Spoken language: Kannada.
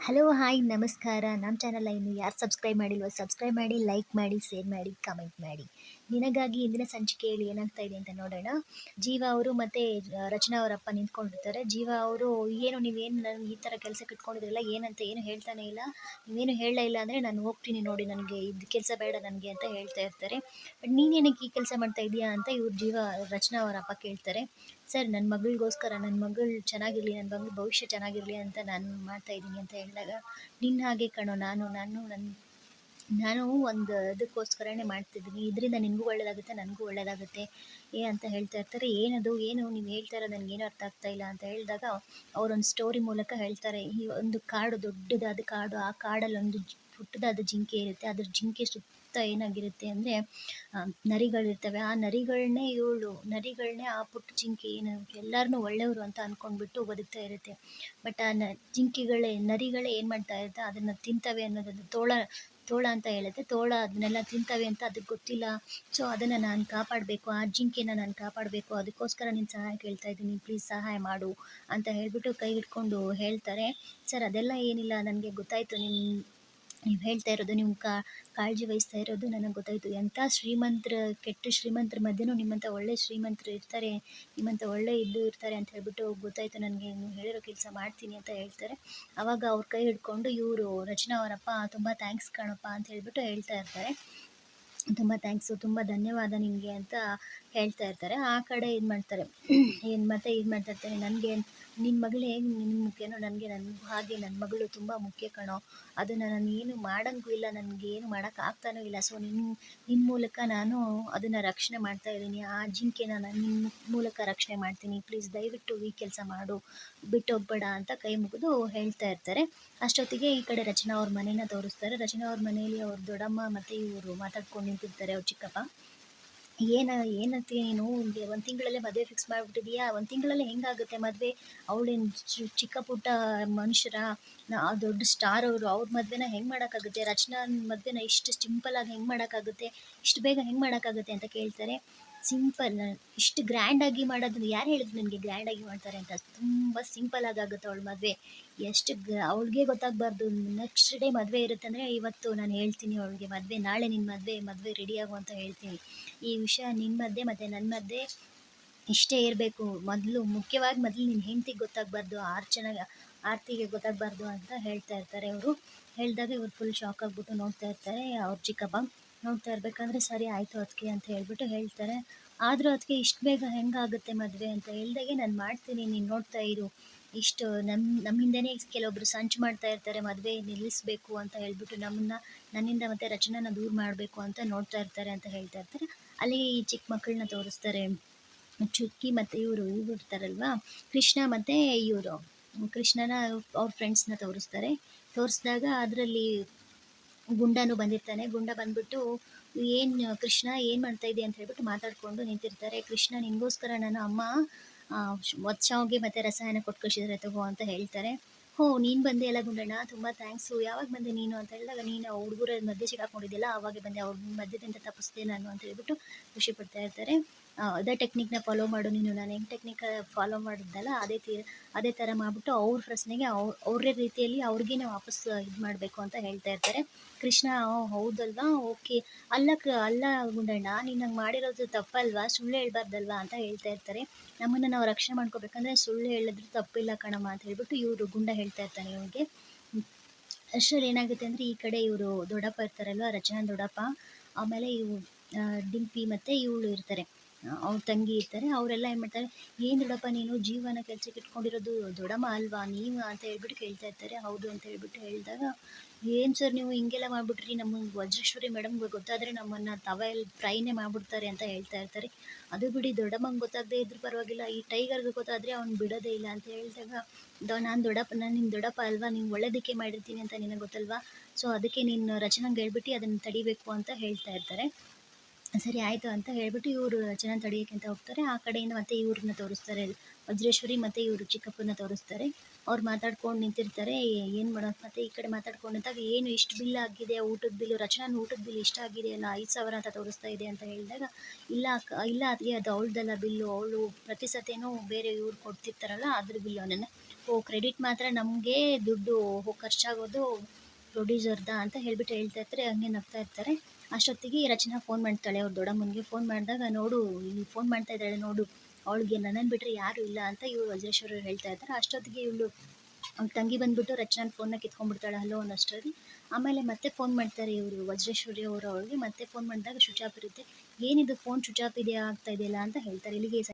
ಹಲೋ ಹಾಯ್ ನಮಸ್ಕಾರ. ನಮ್ಮ ಚಾನಲ್‌ನ ಇನ್ನು ಯಾರು ಸಬ್ಸ್ಕ್ರೈಬ್ ಮಾಡಿಲ್ವೋ ಸಬ್ಸ್ಕ್ರೈಬ್ ಮಾಡಿ, ಲೈಕ್ ಮಾಡಿ, ಶೇರ್ ಮಾಡಿ, ಕಮೆಂಟ್ ಮಾಡಿ. ನಿನಗಾಗಿ ಇಂದಿನ ಸಂಚಿಕೆಯಲ್ಲಿ ಏನಾಗ್ತಾ ಇದೆ ಅಂತ ನೋಡೋಣ. ಜೀವ ಅವರು ಮತ್ತು ರಚನಾ ಅವರ ಅಪ್ಪ ನಿಂತ್ಕೊಂಡಿರ್ತಾರೆ. ಜೀವ ಅವರು, ಏನು ನೀವೇನು ನನಗೆ ಈ ಥರ ಕೆಲಸಕ್ಕೆ ಇಟ್ಕೊಂಡಿದ್ರಲ್ಲ, ಏನಂತ ಏನು ಹೇಳ್ತಾನೆ ಇಲ್ಲ, ನೀವೇನು ಹೇಳಲೇ ಇಲ್ಲ ಅಂದರೆ ನಾನು ಹೋಗ್ತೀನಿ ನೋಡಿ, ನನಗೆ ಇದು ಕೆಲಸ ಬೇಡ ನನಗೆ ಅಂತ ಹೇಳ್ತಾ ಇರ್ತಾರೆ. ಬಟ್ ನೀನೇನಕ್ಕೆ ಈ ಕೆಲಸ ಮಾಡ್ತಾ ಇದೀಯಾ ಅಂತ ಇವ್ರು ರಚನಾ ಅವರ ಅಪ್ಪ ಕೇಳ್ತಾರೆ. ಸರ್, ನನ್ನ ಮಗಳಿಗೋಸ್ಕರ, ನನ್ನ ಮಗಳು ಚೆನ್ನಾಗಿರಲಿ, ನನ್ನ ಮಗಳ ಭವಿಷ್ಯ ಚೆನ್ನಾಗಿರಲಿ ಅಂತ ನಾನು ಮಾಡ್ತಾ ಇದ್ದೀನಿ ಅಂತ ಹೇಳಿದಾಗ, ನಿನ್ನ ಹಾಗೆ ಕಣೋ, ನಾನು ಒಂದು ಇದಕ್ಕೋಸ್ಕರನೇ ಮಾಡ್ತಿದ್ದೀನಿ, ಇದರಿಂದ ನಿನಗೂ ಒಳ್ಳೆಯದಾಗುತ್ತೆ, ನನಗೂ ಒಳ್ಳೆಯದಾಗುತ್ತೆ ಅಂತ ಹೇಳ್ತಾ ಇರ್ತಾರೆ. ಏನು ನೀವು ಹೇಳ್ತಾ ಇರೋದು ನನಗೇನು ಅರ್ಥ ಆಗ್ತಾ ಇಲ್ಲ ಅಂತ ಹೇಳಿದಾಗ, ಅವರೊಂದು ಸ್ಟೋರಿ ಮೂಲಕ ಹೇಳ್ತಾರೆ. ಈ ಒಂದು ಕಾಡು, ದೊಡ್ಡದಾದ ಕಾಡು, ಆ ಕಾಡಲ್ಲಿ ಒಂದು ಪುಟ್ಟದಾದ ಜಿಂಕೆ ಇರುತ್ತೆ. ಅದ್ರ ಜಿಂಕೆ ಸುತ್ತ ಏನಾಗಿರುತ್ತೆ ಅಂದರೆ ನರಿಗಳಿರ್ತವೆ. ಆ ನರಿಗಳನ್ನೇ ಆ ಪುಟ್ಟ ಜಿಂಕೆ ಏನು ಎಲ್ಲರನ್ನೂ ಒಳ್ಳೆಯವರು ಅಂತ ಅಂದ್ಕೊಂಡ್ಬಿಟ್ಟು ಬದುಕ್ತಾ ಇರುತ್ತೆ. ಬಟ್ ಆ ನರಿಗಳೇ ಏನು ಮಾಡ್ತಾ ಇರುತ್ತೆ, ಅದನ್ನು ತಿಂತವೆ ಅನ್ನೋದೊಂದು ತೋಳ ಅಂತ ಹೇಳುತ್ತೆ. ತೋಳ ಅದನ್ನೆಲ್ಲ ತಿಂತವೆ ಅಂತ ಅದಕ್ಕೆ ಗೊತ್ತಿಲ್ಲ. ಸೊ ಅದನ್ನು ನಾನು ಕಾಪಾಡಬೇಕು, ಆ ಜಿಂಕೆನ ನಾನು ಕಾಪಾಡಬೇಕು, ಅದಕ್ಕೋಸ್ಕರ ನಿನ್ನ ಸಹಾಯ ಕೇಳ್ತಾ ಇದ್ದೀನಿ, ಪ್ಲೀಸ್ ಸಹಾಯ ಮಾಡು ಅಂತ ಹೇಳ್ಬಿಟ್ಟು ಕೈ ಹಿಡ್ಕೊಂಡು ಹೇಳ್ತಾರೆ. ಸರ್, ಅದೆಲ್ಲ ಏನಿಲ್ಲ, ನನಗೆ ಗೊತ್ತಾಯಿತು, ನೀವು ಹೇಳ್ತಾ ಇರೋದು, ನೀವು ಕಾಳಜಿ ವಹಿಸ್ತಾ ಇರೋದು ನನಗೆ ಗೊತ್ತಾಯಿತು. ಎಂಥ ಕೆಟ್ಟ ಶ್ರೀಮಂತರ ಮಧ್ಯೆನೂ ನಿಮ್ಮಂಥ ಒಳ್ಳೆ ಶ್ರೀಮಂತರು ಇರ್ತಾರೆ, ನಿಮ್ಮಂಥ ಒಳ್ಳೆ ಇರ್ತಾರೆ ಅಂತ ಹೇಳ್ಬಿಟ್ಟು ಗೊತ್ತಾಯಿತು ನನಗೆ, ನೀವು ಹೇಳಿರೋ ಕೆಲಸ ಮಾಡ್ತೀನಿ ಅಂತ ಹೇಳ್ತಾರೆ. ಆವಾಗ ಅವ್ರ ಕೈ ಹಿಡ್ಕೊಂಡು ಇವರು ರಚನಾ ಅವರಪ್ಪ, ತುಂಬ ಥ್ಯಾಂಕ್ಸ್ ಕಣಪ್ಪ ಅಂತ ಹೇಳ್ಬಿಟ್ಟು ಹೇಳ್ತಾ ಇರ್ತಾರೆ. ತುಂಬ ಥ್ಯಾಂಕ್ಸು, ತುಂಬ ಧನ್ಯವಾದ ನಿನಗೆ ಅಂತ ಹೇಳ್ತಾ ಇರ್ತಾರೆ. ಆ ಕಡೆ ಇದು ಮಾಡ್ತಾರೆ, ಮತ್ತೆ ಇದು ಮಾಡ್ತಾ ಇರ್ತಾರೆ, ನನಗೆ ನಿನ್ನ ಮಗಳು ಹೇಗೆ ನಿನ್ನ ಮುಖ್ಯನೋ, ನನಗೂ ಹಾಗೆ ನನ್ನ ಮಗಳು ತುಂಬ ಮುಖ್ಯ ಕಣೋ, ಅದನ್ನು ನಾನು ಏನು ಮಾಡೋಂಗೂ ಇಲ್ಲ, ನನಗೇನು ಮಾಡೋಕ್ಕಾಗ್ತಾನೂ ಇಲ್ಲ. ಸೊ ನಿನ್ನ ಮೂಲಕ ನಾನು ಅದನ್ನು ರಕ್ಷಣೆ ಮಾಡ್ತಾ ಇದ್ದೀನಿ, ಆ ಜಿಂಕೆನ ನಾನು ನಿನ್ನ ಮೂಲಕ ರಕ್ಷಣೆ ಮಾಡ್ತೀನಿ, ಪ್ಲೀಸ್ ದಯವಿಟ್ಟು ಈ ಕೆಲಸ ಮಾಡು, ಬಿಟ್ಟು ಹೋಗ್ಬೇಡ ಅಂತ ಕೈ ಮುಗಿದು ಹೇಳ್ತಾ ಇರ್ತಾರೆ. ಅಷ್ಟೊತ್ತಿಗೆ ಈ ಕಡೆ ರಚನಾ ಅವ್ರ ಮನೇನ ತೋರಿಸ್ತಾರೆ. ರಚನಾ ಅವ್ರ ಮನೆಯಲ್ಲಿ ಅವ್ರ ದೊಡ್ಡಮ್ಮ ಮತ್ತು ಇವರು ಮಾತಾಡ್ಕೊಂಡು ನಿಂತಿರ್ತಾರೆ. ಅವ್ರ ಚಿಕ್ಕಪ್ಪ, ಏನಂತೀಯ ನೀನು, ಒಂದು ತಿಂಗಳಲ್ಲೇ ಮದುವೆ ಫಿಕ್ಸ್ ಮಾಡಿಬಿಟ್ಟಿದೀಯಾ, ಒಂದು ತಿಂಗಳಲ್ಲೇ ಹೆಂಗಾಗುತ್ತೆ ಮದುವೆ, ಅವಳೇನು ಚಿಕ್ಕ ಪುಟ್ಟ ಮನುಷ್ಯರ, ಆ ದೊಡ್ಡ ಸ್ಟಾರ್ ಅವ್ರ ಮದುವೆನ ಹೆಂಗೆ ಮಾಡೋಕ್ಕಾಗುತ್ತೆ, ರಚನಾ ಮದುವೆನ ಇಷ್ಟು ಸಿಂಪಲ್ಲಾಗಿ ಹೆಂಗೆ ಮಾಡೋಕ್ಕಾಗುತ್ತೆ, ಇಷ್ಟು ಬೇಗ ಹೆಂಗೆ ಮಾಡೋಕ್ಕಾಗುತ್ತೆ ಅಂತ ಕೇಳ್ತಾರೆ. ಸಿಂಪಲ್, ಇಷ್ಟು ಗ್ರ್ಯಾಂಡಾಗಿ ಮಾಡೋದು ಯಾರು ಹೇಳಿದ್ರು ನನಗೆ ಗ್ರ್ಯಾಂಡಾಗಿ ಮಾಡ್ತಾರೆ ಅಂತ, ತುಂಬ ಸಿಂಪಲ್ಲಾಗಿ ಆಗುತ್ತೆ ಅವಳ ಮದುವೆ. ಅವಳಿಗೆ ಗೊತ್ತಾಗಬಾರ್ದು, ನೆಕ್ಸ್ಟ್ ಡೇ ಮದುವೆ ಇರುತ್ತೆ ಅಂದರೆ, ಇವತ್ತು ನಾನು ಹೇಳ್ತೀನಿ ಅವಳಿಗೆ ಮದುವೆ, ನಾಳೆ ನಿನ್ನ ಮದುವೆ ರೆಡಿಯಾಗು ಅಂತ ಹೇಳ್ತೀನಿ. ಈ ವಿಷಯ ನಿನ್ನ ಮಧ್ಯೆ ಮತ್ತು ನನ್ನ ಮಧ್ಯೆ ಇಷ್ಟೇ ಇರಬೇಕು, ಮುಖ್ಯವಾಗಿ ಮೊದಲು ನಿನ್ನ ಹೆಂಡತಿಗೆ ಗೊತ್ತಾಗಬಾರ್ದು, ಆರ್ತಿಗೆ ಗೊತ್ತಾಗಬಾರ್ದು ಅಂತ ಹೇಳ್ತಾ ಇರ್ತಾರೆ ಅವರು. ಹೇಳಿದಾಗ ಇವ್ರು ಫುಲ್ ಶಾಕ್ ಆಗಿಬಿಟ್ಟು ನೋಡ್ತಾ ಇರ್ತಾರೆ. ಅವ್ರ ಚಿಕ್ಕಪ್ಪ ನೋಡ್ತಾ ಇರಬೇಕಾದ್ರೆ, ಸರಿ ಆಯಿತು ಅದಕ್ಕೆ ಅಂತ ಹೇಳ್ಬಿಟ್ಟು ಹೇಳ್ತಾರೆ. ಆದರೂ ಅದಕ್ಕೆ ಇಷ್ಟು ಬೇಗ ಹೆಂಗಾಗುತ್ತೆ ಮದುವೆ ಅಂತ ಹೇಳಿದಾಗೆ, ನಾನು ಮಾಡ್ತೀನಿ, ನೀನು ನೋಡ್ತಾ ಇರು, ಇಷ್ಟು ನಮ್ಮ ಹಿಂದೆನೇ ಕೆಲವೊಬ್ರು ಸಂಚು ಮಾಡ್ತಾ ಇರ್ತಾರೆ, ಮದುವೆ ನಿಲ್ಲಿಸಬೇಕು ಅಂತ ಹೇಳ್ಬಿಟ್ಟು ನನ್ನಿಂದ ಮತ್ತು ರಚನಾನ ದೂರ ಮಾಡಬೇಕು ಅಂತ ನೋಡ್ತಾ ಇರ್ತಾರೆ ಅಂತ ಹೇಳ್ತಾ ಇರ್ತಾರೆ. ಅಲ್ಲಿ ಈ ಚಿಕ್ಕ ಮಕ್ಕಳನ್ನ ತೋರಿಸ್ತಾರೆ. ಚುಕ್ಕಿ ಮತ್ತು ಇವರು ಇರ್ತಾರಲ್ವಾ, ಕೃಷ್ಣ ಮತ್ತು ಇವರು ಕೃಷ್ಣನ ಅವ್ರ ಫ್ರೆಂಡ್ಸ್ನ ತೋರಿಸಿದಾಗ ಅದರಲ್ಲಿ ಗುಂಡನೂ ಬಂದಿರ್ತಾನೆ. ಗುಂಡ ಬಂದ್ಬಿಟ್ಟು, ಕೃಷ್ಣ ಏನು ಮಾಡ್ತಾ ಇದೆಯಾ ಅಂತ ಹೇಳ್ಬಿಟ್ಟು ಮಾತಾಡಿಕೊಂಡು ನಿಂತಿರ್ತಾರೆ. ಕೃಷ್ಣ, ನಿನಗೋಸ್ಕರ ನಾನು ಅಮ್ಮ ಶಾವಿಗೆ ಮತ್ತು ರಸಾಯನ ಕೊಟ್ಟು ಕಳಿಸಿದ್ರೆ ತಗೋ ಅಂತ ಹೇಳ್ತಾರೆ. ಹೋ, ನೀನು ಬಂದೆ ಅಲ್ಲ ಗುಂಡಣ್ಣ, ತುಂಬ ಥ್ಯಾಂಕ್ಸು, ಯಾವಾಗ ಬಂದೆ ನೀನು ಅಂತ ಹೇಳಿದಾಗ, ನೀನು ಹುಡುಗರ ಮಧ್ಯೆ ಸಿಗಾಕೊಂಡಿದ್ದಿಲ್ಲ, ಆವಾಗೆ ಬಂದೆ, ಅವ್ರ ಮಧ್ಯದಿಂದ ತಪ್ಪಿಸ್ದೆ ನಾನು ಅಂತ ಹೇಳ್ಬಿಟ್ಟು ಖುಷಿ ಪಡ್ತಾ ಇರ್ತಾರೆ. ಅದೇ ಟೆಕ್ನಿಕ್ನ ಫಾಲೋ ಮಾಡು ನೀನು, ನಾನು ಹೆಂಗೆ ಟೆಕ್ನಿಕ್ ಫಾಲೋ ಮಾಡಿದ್ದಲ್ಲ ಅದೇ ಥರ ಮಾಡಿಬಿಟ್ಟು ಅವ್ರ ಪ್ರಶ್ನೆಗೆ ಅವ್ರ ರೀತಿಯಲ್ಲಿ ಅವ್ರಿಗೇನೆ ವಾಪಸ್ ಇದು ಮಾಡಬೇಕು ಅಂತ ಹೇಳ್ತಾ ಇರ್ತಾರೆ. ಕೃಷ್ಣ, ಹೌದಲ್ವಾ, ಓಕೆ, ಅಲ್ಲ ಗುಂಡಣ್ಣ, ನೀನು ಹಂಗೆ ಮಾಡಿರೋದು ತಪ್ಪಲ್ವಾ, ಸುಳ್ಳು ಹೇಳ್ಬಾರ್ದಲ್ವಾ ಅಂತ ಹೇಳ್ತಾ ಇರ್ತಾರೆ. ನಮ್ಮನ್ನು ನಾವು ರಕ್ಷಣೆ ಮಾಡ್ಕೋಬೇಕಂದ್ರೆ ಸುಳ್ಳು ಹೇಳಿದ್ರು ತಪ್ಪಿಲ್ಲ ಕಣಮ್ಮ ಅಂತ ಹೇಳ್ಬಿಟ್ಟು ಇವರು ಗುಂಡ ಹೇಳ್ತಾ ಇರ್ತಾನೆ ಇವ್ನಿಗೆ. ಅಷ್ಟರಲ್ಲಿ ಏನಾಗುತ್ತೆ ಅಂದರೆ, ಈ ಕಡೆ ಇವರು ದೊಡ್ಡಪ್ಪ ಇರ್ತಾರಲ್ವ, ರಚನಾ ದೊಡ್ಡಪ್ಪ, ಆಮೇಲೆ ಡಿಂಪಿ ಮತ್ತು ಇವಳು ಇರ್ತಾರೆ, ಅವ್ರ ತಂಗಿ ಇರ್ತಾರೆ. ಅವರೆಲ್ಲ ಏನು ಮಾಡ್ತಾರೆ, ಏನು ದೊಡ್ಡಪ್ಪ ನೀನು ಜೀವನ ಕೆಲ್ಸಕ್ಕೆ ಇಟ್ಕೊಂಡಿರೋದು ದೊಡ್ಡಮ್ಮ ಅಲ್ವಾ ನೀವು ಅಂತ ಹೇಳ್ಬಿಟ್ಟು ಕೇಳ್ತಾ ಇರ್ತಾರೆ. ಹೌದು ಅಂತ ಹೇಳ್ಬಿಟ್ಟು ಹೇಳಿದಾಗ, ಏನು ಸರ್ ನೀವು ಹಿಂಗೆಲ್ಲ ಮಾಡಿಬಿಟ್ರಿ, ನಮಗೆ ವಜ್ರೇಶ್ವರಿ ಮೇಡಮ್ಗೆ ಗೊತ್ತಾದರೆ ನಮ್ಮನ್ನು ತವೆಯಲ್ಲಿ ಫ್ರೈನೇ ಮಾಡಿಬಿಡ್ತಾರೆ ಅಂತ ಹೇಳ್ತಾ ಇರ್ತಾರೆ. ಅದು ಬಿಡಿ, ದೊಡ್ಡಮ್ಮಂಗೆ ಗೊತ್ತಾಗದೇ ಇದ್ರೂ ಪರವಾಗಿಲ್ಲ, ಈ ಟೈಗರ್ಗೆ ಗೊತ್ತಾದರೆ ಅವ್ನು ಬಿಡೋದೇ ಇಲ್ಲ ಅಂತ ಹೇಳಿದಾಗ, ನಾನು ನಿನ್ನ ದೊಡ್ಡಪ್ಪ ಅಲ್ವಾ, ನೀವು ಒಳ್ಳೇದಕ್ಕೆ ಮಾಡಿರ್ತೀನಿ ಅಂತ ನಿನಗೆ ಗೊತ್ತಲ್ವಾ, ಸೊ ಅದಕ್ಕೆ ನೀನು ರಚನಾಂಗೆ ಹೇಳ್ಬಿಟ್ಟು ಅದನ್ನು ತಡಿಬೇಕು ಅಂತ ಹೇಳ್ತಾ ಇರ್ತಾರೆ. ಸರಿ ಆಯಿತು ಅಂತ ಹೇಳ್ಬಿಟ್ಟು ಇವರು ರಚನಾ ತಡೆಯೋಕ್ಕೆ ಅಂತ ಹೋಗ್ತಾರೆ. ಆ ಕಡೆಯಿಂದ ಮತ್ತೆ ಇವ್ರನ್ನ ತೋರಿಸ್ತಾರೆ, ವಜ್ರೇಶ್ವರಿ ಮತ್ತು ಇವರು ಚಿಕ್ಕಪ್ಪನ ತೋರಿಸ್ತಾರೆ. ಅವ್ರು ಮಾತಾಡ್ಕೊಂಡು ನಿಂತಿರ್ತಾರೆ. ಏನು ಮಾಡೋದು, ಮತ್ತು ಈ ಕಡೆ ಮಾತಾಡ್ಕೊಂಡು ನಿಂತಾಗ, ಏನು ಇಷ್ಟು ಬಿಲ್ ಆಗಿದೆ, ಊಟದ ಬಿಲ್ಲು, ರಚನಾನ ಊಟದ ಬಿಲ್ ಇಷ್ಟ ಆಗಿದೆಯಲ್ಲ, 5,000 ಅಂತ ತೋರಿಸ್ತಾ ಇದೆ ಅಂತ ಹೇಳಿದಾಗ, ಇಲ್ಲ ಅದಕ್ಕೆ ಅದು ಅವಳ್ದಲ್ಲ ಬಿಲ್ಲು, ಅವಳು ಪ್ರತಿ ಸತಿನೂ ಬೇರೆ ಇವ್ರು ಕೊಡ್ತಿರ್ತಾರಲ್ಲ ಅದ್ರ ಬಿಲ್ಲು, ಓ ಕ್ರೆಡಿಟ್ ಮಾತ್ರ ನಮಗೆ ದುಡ್ಡು ಖರ್ಚಾಗೋದು ಪ್ರೊಡ್ಯೂಸರ್ದ ಅಂತ ಹೇಳ್ಬಿಟ್ಟು ಹೇಳ್ತಾ ಇರ್ತಾರೆ. ಹಂಗೆ ನಗ್ತಾ ಇರ್ತಾರೆ. ಅಷ್ಟೊತ್ತಿಗೆ ರಚನಾ ಫೋನ್ ಮಾಡ್ತಾಳೆ ಅವ್ರ ದೊಡ್ಡಮ್ಮನಿಗೆ. ಫೋನ್ ಮಾಡಿದಾಗ ನೋಡು ಇಲ್ಲಿ ಫೋನ್ ಮಾಡ್ತಾ ಇದ್ದಾಳೆ ನೋಡು, ಅವಳಿಗೆ ನನ್ನನ್ನು ಬಿಟ್ಟರೆ ಯಾರೂ ಇಲ್ಲ ಅಂತ ಇವ್ರು ವಜ್ರೇಶ್ವರಿ ಹೇಳ್ತಾ ಇರ್ತಾರೆ. ಅಷ್ಟೊತ್ತಿಗೆ ಇವಳು ಅವ್ಳ ತಂಗಿ ಬಂದ್ಬಿಟ್ಟು ರಚನಾನ ಫೋನ್ನ ಕಿತ್ಕೊಂಡ್ಬಿಡ್ತಾಳೆ ಹಲೋ ಅನ್ನೋಷ್ಟರಲ್ಲಿ. ಆಮೇಲೆ ಮತ್ತೆ ಫೋನ್ ಮಾಡ್ತಾರೆ ಇವರು ವಜ್ರೇಶ್ವರಿ ಅವರು ಅವಳಿಗೆ. ಮತ್ತೆ ಫೋನ್ ಮಾಡಿದಾಗ ಸ್ವಿಚ್ ಆಫ್ ಇರುತ್ತೆ. ಏನಿದು ಫೋನ್ ಸ್ವಿಚ್ ಆಫ್ ಇದೆಯಾ ಆಗ್ತಾ ಇದೆಯಲ್ಲ ಅಂತ ಹೇಳ್ತಾರೆ. ಇಲ್ಲಿಗೆ